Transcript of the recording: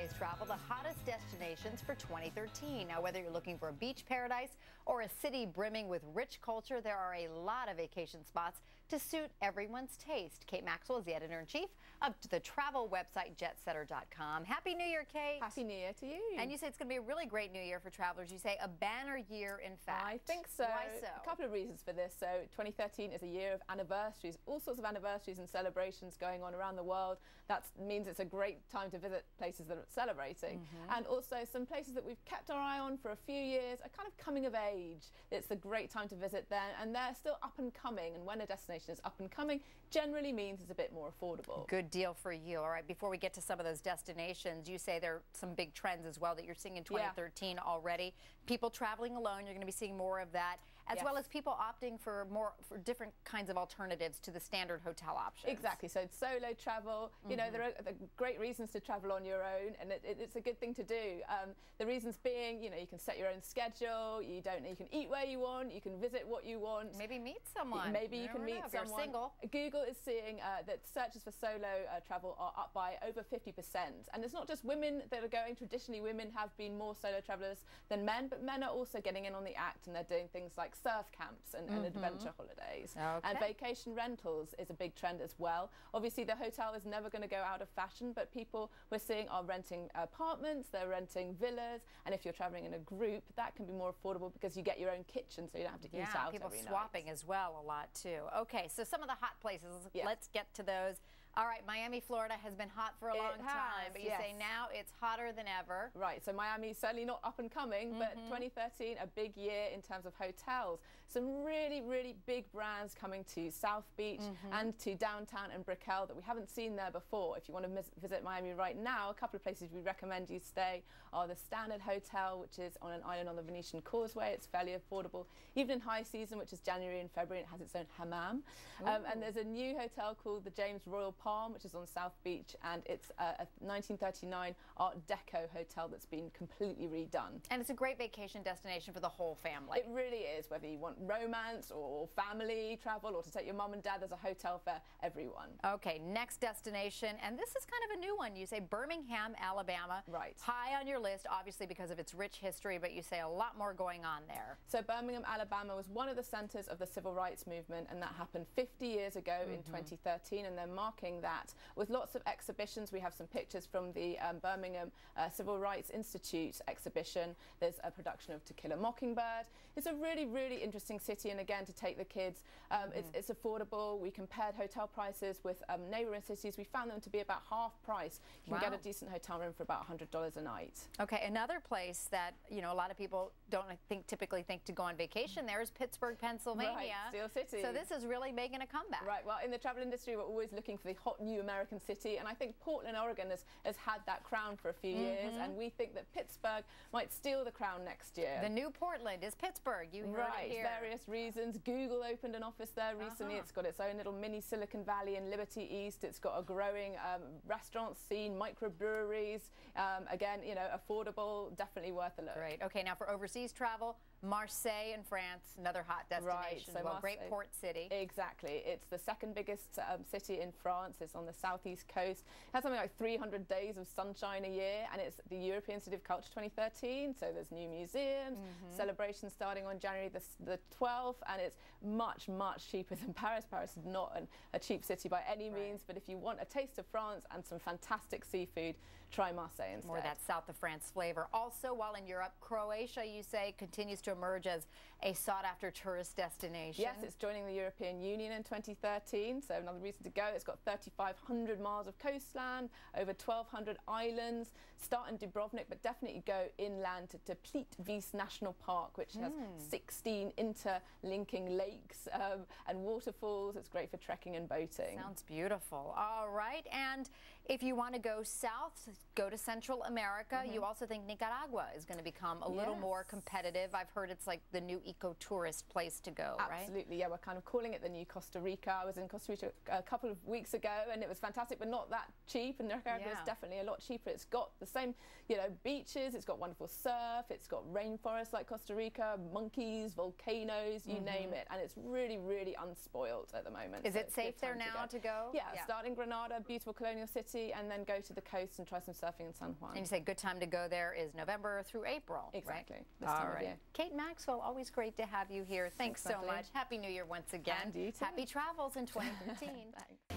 Overseas Travel, the hottest destinations for 2013. Now, whether you're looking for a beach paradise or a city brimming with rich culture, there are a lot of vacation spots to suit everyone's taste. Kate Maxwell is the editor-in-chief of the travel website jetsetter.com. Happy New Year, Kate. Happy New Year to you. And you say it's going to be a really great new year for travelers. You say a banner year, in fact. I think so. Why so? A couple of reasons for this. So 2013 is a year of anniversaries, all sorts of anniversaries and celebrations going on around the world. That means it's a great time to visit places that are celebrating. And also some places that we've kept our eye on for a few years are kind of coming of age. It's a great time to visit them, and they're still up and coming. And when a destination is up and coming, generally means it's a bit more affordable. Good deal for you. All right, before we get to some of those destinations, you say there are some big trends as well that you're seeing in 2013 already. People traveling alone, you're going to be seeing more of that, as well as people opting for different kinds of alternatives to the standard hotel options. Exactly. So solo travel, you know, there are great reasons to travel on your own, and it's a good thing to do. The reasons being, you know, you can set your own schedule, you can eat where you want, you can visit what you want. Maybe meet someone. Maybe you can meet someone. If you're single. Google is seeing that searches for solo travel are up by over 50%. And it's not just women that are going. Traditionally, women have been more solo travelers than men, but men are also getting in on the act, and they're doing things like surf camps and adventure holidays. And vacation rentals is a big trend as well. Obviously, the hotel is never going to go out of fashion, but people we're seeing are renting apartments, they're renting villas, and if you're traveling in a group, that can be more affordable because you get your own kitchen, so you don't have to eat out people every swapping night. as well a lot too. Okay, so some of the hot places, let's get to those. All right, Miami, Florida has been hot for a long time, but you say now it's hotter than ever. Right, so Miami's certainly not up and coming, but 2013, a big year in terms of hotels. Some really, really big brands coming to South Beach and to downtown and Brickell that we haven't seen there before. If you want to visit Miami right now, a couple of places we recommend you stay are the Standard Hotel, which is on an island on the Venetian Causeway. It's fairly affordable. Even in high season, which is January and February, it has its own hammam. And there's a new hotel called the James Royal Palm, which is on South Beach, and it's a 1939 Art Deco hotel that's been completely redone. And it's a great vacation destination for the whole family. It really is. Whether you want romance or family travel or to take your mum and dad, there's a hotel for everyone. Okay, next destination, and this is kind of a new one. You say Birmingham, Alabama. Right. High on your list, obviously because of its rich history, but you say a lot more going on there. So Birmingham, Alabama was one of the centers of the civil rights movement, and that happened 50 years ago in 2013, and they're marking that with lots of exhibitions. We have some pictures from the Birmingham Civil Rights Institute exhibition. There's a production of To Kill a Mockingbird. It's a really, really interesting city, and again, to take the kids, it's affordable. We compared hotel prices with neighboring cities. We found them to be about half price. You can get a decent hotel room for about $100 a night. Okay, another place that, you know, a lot of people don't typically think to go on vacation there is Pittsburgh, Pennsylvania. Right, Steel City. So this is really making a comeback. Right, well, in the travel industry, we're always looking for the hot new American city, and I think Portland, Oregon has had that crown for a few years, and we think that Pittsburgh might steal the crown next year. The new Portland is Pittsburgh. You heard it here. Various reasons. Google opened an office there recently. It's got its own little mini Silicon Valley in Liberty East. It's got a growing restaurant scene, microbreweries. Again, you know, affordable, definitely worth a look. Great. Okay, now for overseas travel, Marseille in France, another hot destination. Right, so great port city. Exactly. It's the second biggest city in France. It's on the southeast coast. It has something like 300 days of sunshine a year, and it's the European City of Culture 2013. So there's new museums, celebrations starting on January the 12th, and it's much, much cheaper than Paris. Paris is not a cheap city by any means, but if you want a taste of France and some fantastic seafood, try Marseille instead. More of that south of France flavor. Also, while in Europe, Croatia, you say, continues to emerge as a sought-after tourist destination. Yes, it's joining the European Union in 2013, so another reason to go. It's got 3,500 miles of coastline, over 1,200 islands. Start in Dubrovnik, but definitely go inland to Plitvice National Park, which has 16 interlinking lakes and waterfalls. It's great for trekking and boating. Sounds beautiful. All right, and if you want to go south, go to Central America. You also think Nicaragua is going to become a little more competitive. I've heard it's like the new eco-tourist place to go, right? Absolutely, yeah. We're kind of calling it the new Costa Rica. I was in Costa Rica a couple of weeks ago, and it was fantastic, but not that cheap. And Nicaragua is definitely a lot cheaper. It's got the same, you know, beaches. It's got wonderful surf. It's got rainforests like Costa Rica, monkeys, volcanoes, you name it. And it's really, really unspoilt at the moment. Is it safe there now to go? Yeah, start in Granada, beautiful colonial city, and then go to the coast and try some surfing in San Juan. And you say good time to go there is November through April, exactly. Right? This time of year. Kate Maxwell, always great to have you here. Thanks so much. Happy New Year once again. And you too. Happy travels in 2013. Thanks.